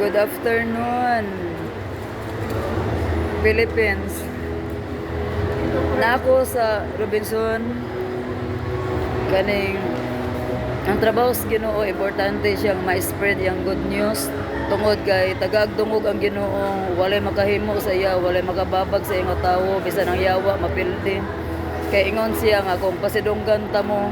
Good afternoon, Philippines. Na ako sa Robinson, kaning ang trabaho sa Ginoo importante siyang ma-spread yung good news tungod kay tagagdungog ang Ginoo, walay makahimo sa iya, walay makababag sa iyang tawo bisan ang yawa mapildi. Kay ingon siya nga kung pasidunggan ta mo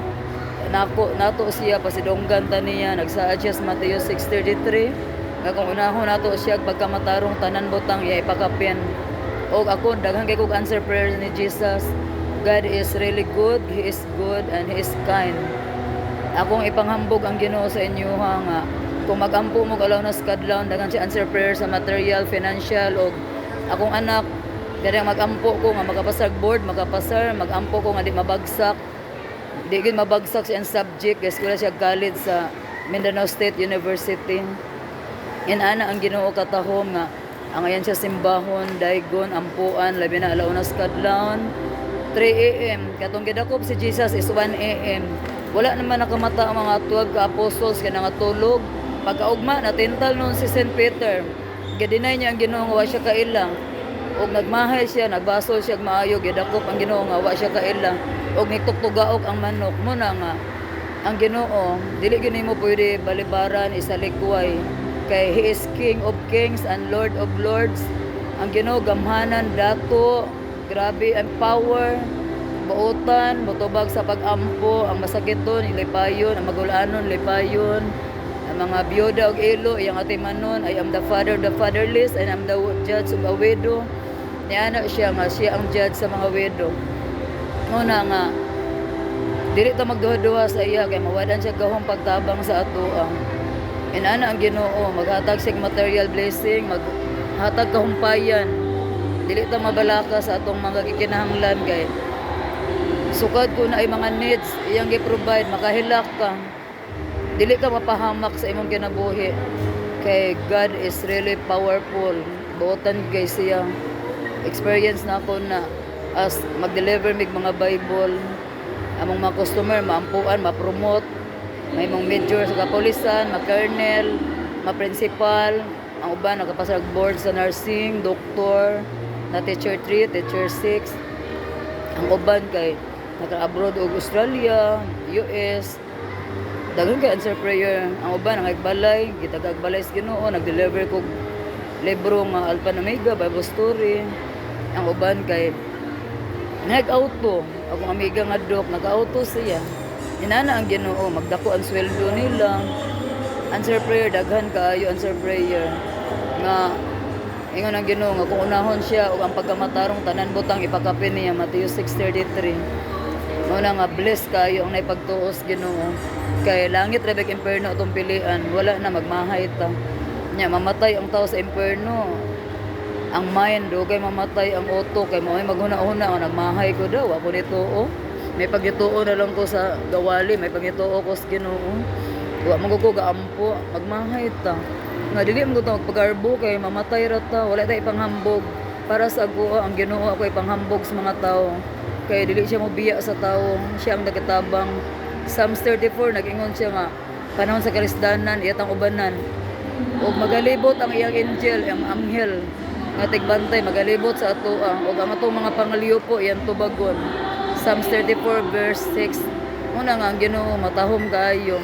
nato siya pasidunggan ta niya nagsaad siya sa Mateo 6:33 nga kung unahon nato siya pagkamatarong tanan butang iya ipakapin. Og ako daghang kay kog answer prayer ni Jesus. God is really good, He is good and He is kind. Akong ipanghambog ang Ginoo sa inyo nga kung magampo mo alaw na skadlaw daghan si answer prayer sa material, financial og akong anak diri magampo ko nga makapasar board, makapasar magampo ko nga di mabagsak. Di gid mabagsak sa subject kay eskwela siya college sa Mindanao State University. Inana ang Ginoo katahom nga ang ayan siya simbahon, daygon, ampuan, labi na alaw na skadlaw 3 AM. Katong gidakop si Jesus is 1 AM. Wala naman nakamata ang mga 12 ka apostles kaya natulog. Pagkaugma, natintal noon si St. Peter. Gadinay niya ang Ginoo nga wa siya kailang. Og nagmahay siya, nagbasol siya maayo, gidakop ang Ginoo nga wa siya kailang. Og nitugtugaok ang manok mo na nga. Ang Ginoo, dili gini mo pwede balibaran isalikway. Kay He is King of Kings and Lord of Lords. Ang Ginoo gamhanan dato, grabe ang power. Buotan, mutubag sa pag-ampo, ang masakiton, ilipayon, ang magulanon, lipayon, ang mga biyoda og ilo, iyang atimanon, I am the father of the fatherless, and I'm the judge of a widow. Niana siya nga, siya ang judge sa mga widow. Una nga, dili ta magduha-duha sa iya, kay mawadan siya gahong pagtabang sa atoang. Inana ang Ginoo, maghatag siya material blessing, maghatag kahumpayan. Dili ta mabalaka sa atong mga kikinahanglan kay sukad ko na ay mga needs iyang gi-provide, makahilak ka dili ka mapahamak sa imong kinabuhi kay God is really powerful. Buotan kay siya experience na ako na as mag-deliver mig mga Bible among mga customer maampuan, ma-promote may mga major sa kapulisan, ma-colonel, ma-principal, ang uban nakapasag board sa nursing, doktor, na teacher 3, teacher 6, ang uban kay naka-abroad og Australia, US, daghan kay answer prayer. Ang uban nangagbalay, gitagagbalay sa Ginoo, nag-deliver kog libro nga Alpha and Omega, Bible story. Ang uban kay nag-auto, akong amiga nga dok, nag-auto siya. Inana ang Ginoo, magdako ang sweldo nila. Answer prayer, daghan kaayo answer prayer. Nga ingon ang Ginoo nga kung unahon siya og ang pagkamatarong tanan butang ipakapin niya Mateo 6:33. Muna nga bless kayo ang naipagtuos Ginoo. Kay langit rebek imperno atong pilian, wala na magmahay ta. Nya mamatay ang tao sa imperno. Ang mind dugay mamatay ang uto kay mao ay maghuna-huna nga nagmahay ko daw ako dito may pagituo na lang ko sa gawali, may pagituo ko sa Ginoo. Wa mo ko gaampo, magmahay ta. Nga dili mo ko magpagarbo kay mamatay ra ta, wala tay panghambog. Para sa ako ang Ginoo ako ipanghambog sa mga tao. Kaya dili siya mobiya sa tao, siya ang nagatabang. Psalms 34 nag-ingon siya nga panahon sa karisdanan iyatang ubanan. Og magalibot ang iyang angel, ang anghel nga tigbantay magalibot sa atoa og ang atong mga pangaliyo po iyang tubagon. Psalms 34 verse 6. Una nga ang Ginoo matahom kaayo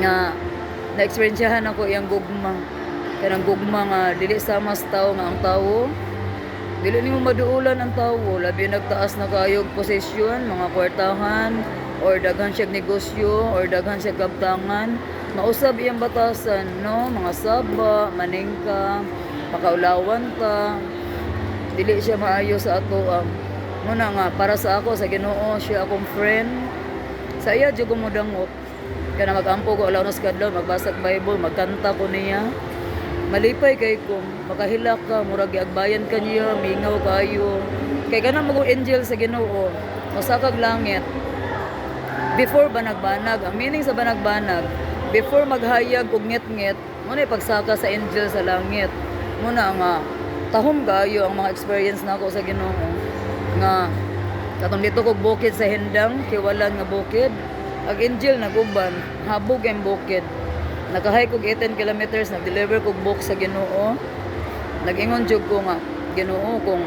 nga na-experiencehan ako iyang gugma. Kanang gugma nga dili sama sa tao nga ang tao dili nimo maduulan ang tawo, labi nagtaas na kayog posisyon, mga kwartahan, or daghan siya negosyo, or daghan siya kabtangan, mausab iyang batasan, no? Mga saba, maningka, pakaulawan ta, dili siya maayo sa ato. Muna nga, para sa ako, sa Ginoo, siya akong friend. Sa iya, dyan ko mo dangot. Kaya na mag-ampo ko, alaw na skadlaw, magbasag Bible, magkanta ko niya. Malipay kay kung makahilak ka murag giagbayan ka niya mingaw kayo kay kana mo angel sa Ginoo usa kag langit before banag-banag ang meaning sa banag-banag before maghayag og ngit-ngit mo na pagsaka sa angel sa langit muna nga tahom kayo ang mga experience nako sa Ginoo nga katong dito kog bukid sa Hindang kiwalan nga bukid ang angel naguban habog ang bukid nakahay kog 18 kilometers, nag-deliver kog book sa Ginoo. Nag-ingon jud ko nga, Ginoo, kung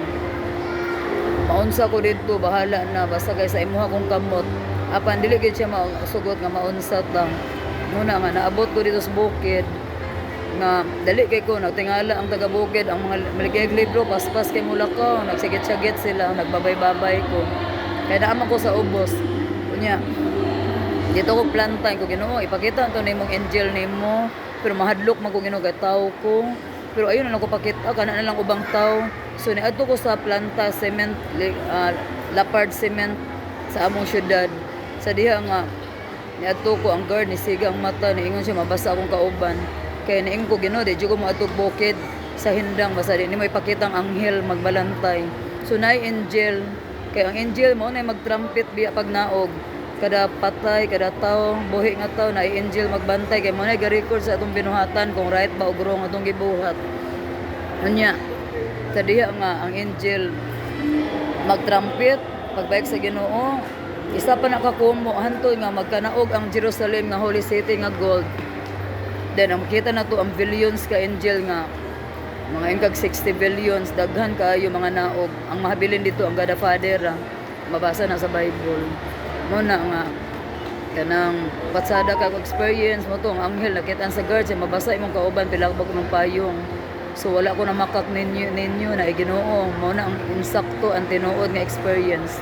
maunsa ko dito, bahala na, basta kay sa imuha kong kamot. Apan dili gid siya masugot nga maunsa ta. Muna nga naabot ko dito sa bukid nga dali kay ko nagtingala ang taga bukid, ang mga maligayag libro paspas kay Mulakaw, nagsigit-sigit sila, nagbabay-babay ko. Kaya naama ko sa ubos. Kunya, dito ko plantain ko, Ginoo, ipakita to nimong angel nimo, pero mahadlok man ko, Ginoo, kay tao ko. Pero ayun na lang ko pakita, kana na lang ubang tao. So niadto ko sa planta cement, lapard cement sa among syudad. Sa diha nga niadto ko, ang guard ni sigang mata, niingon siya mabasa akong kauban. Kaya niingon ko, Ginoo, di jud ko mo adto bukid sa hindang basta di mo ipakitang anghel magbalantay. So naay angel, kaya ang angel mo na magtrumpet biya pag naog. Kada patay, kada tao, buhi nga tao, na angel magbantay. Kaya mo na ga-record sa atong binuhatan kung right ba o wrong atong gibuhat. Unya, sa diha nga ang angel magtrumpet, pagbayag sa Ginoo, isa pa nakakumo, hantod nga magkanaog ang Jerusalem nga Holy City nga gold. Then, ang kita na to, ang billions ka angel nga, mga ingkag 60 billions, daghan kaayo mga naog. Ang mahabilin dito, ang God the Father, mabasa na sa Bible. Muna nga, kanang patsada ka experience mo to, ang anghel nakita sa guards, mabasa imong kauban, pilakbag ng payong. So wala ko na makak ninyo na Ginoo, muna ang insakto, ang tinuod nga experience.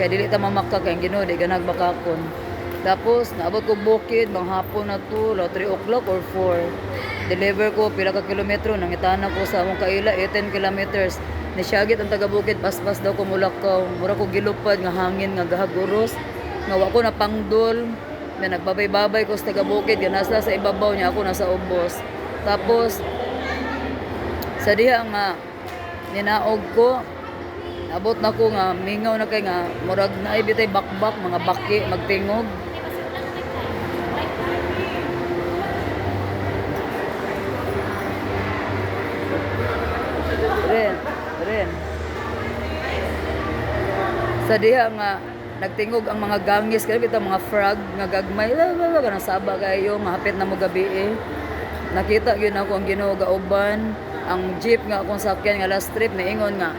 Kaya dili ta mamakak, ang Ginoo, di ka nagbakakon. Tapos, naabot ko bukid, bang hapon na to, 3 o'clock or 4. Deliver ko, pila ka kilometro, nangitana ko sa among kaila, 18 kilometers. Nisyagit ang taga-bukid, paspas daw ko Mulakaw. Mura ko gilupad, nga hangin, nga gahaguros. Nga wako na pangdol, na nagbabay-babay ko sa taga-bukid, nga nasa sa ibabaw niya, ako nasa ubos. Tapos, sa diha nga, ninaog ko, abot na ko nga, mingaw na kay nga, murag na ibitay bakbak, mga baki, magtingog. Ren. Sa diha nga, nagtingog ang mga gangis, kaya bitaw mga frog, nga gagmay, ganang saba kayo, nga hapit na mo gabi eh. Nakita yun ako ang Ginoo gauban, ang jeep nga akong sakyan nga last trip, naingon nga,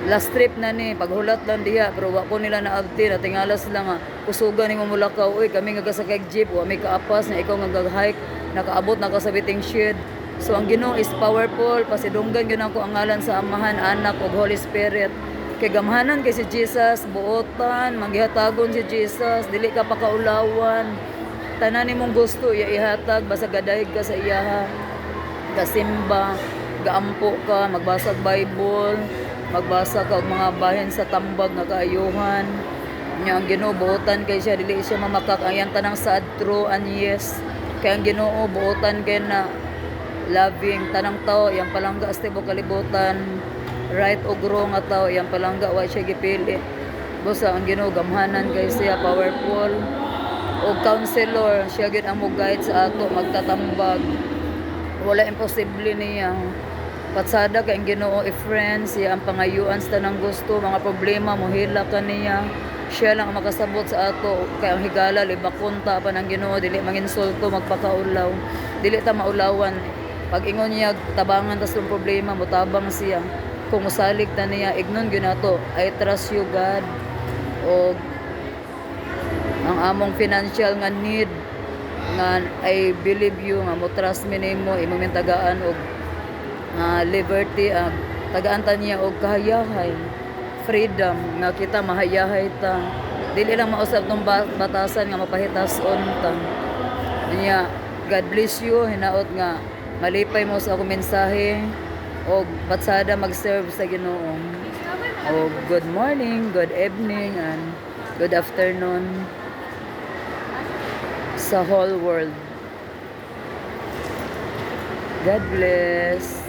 last trip na ni, paghulat lang diha, pero wako nila na abti, natingalas lang nga, kusugan ni mo Mulakaw, uy, kami nga kasakay jeep, wa may kaapas, na ikaw nga gag-hike, nakaabot na ka sa biting shed. So ang Ginoo is powerful, pasidunggan yun ako ang ngalan sa Amahan, Anak, ug Holy Spirit. Kay gamhanan kay si Jesus, buotan, manggihatagon si Jesus, dili ka pakaulawan. Tanan nimong gusto, iya ihatag, basta gadayeg ka sa iyaha, gasimba, gaampo ka, magbasag Bible, magbasa ka og mga bahin sa tambag nga kaayuhan. Nya ang Ginoo buotan kay siya, dili siya mamakak ang iyang tanang sad, true and yes. Kay ang Ginoo buotan kay na loving tanang tao, yang palangga stebo kalibutan, right o wrong nga tao, yang palangga wa siya gipili. Busa ang Ginoo gamhanan kay siya, powerful. O counselor, siya gid ang mo-guide sa ato magtatambag. Wala imposible niya. Patsada kay ang Ginoo i-friend, siya ang pangayuan sa tanang gusto, mga problema mohila ka niya. Siya lang ang makasabot sa ato, kay ang higala libakunta pa ng Ginoo, dili manginsulto, magpakaulaw. Dili ta maulawan. Pag ingon niya tabangan tas yung problema, mutabang siya. Kung musalig ta niya, ignon gyud nato, I trust you God. O ang among financial nga need nga I believe you, nga mo trust me nimo, imong tagaan og liberty, tagaan ta niya og kahayahay, freedom nga kita mahayahay ta. Dili lang mausab tong batasan nga mapahitason ta. Niya, God bless you, hinaot nga malipay mo sa akong mensahe o patsada mag-serve sa Ginoo. O good morning, good evening, and good afternoon sa whole world. God bless.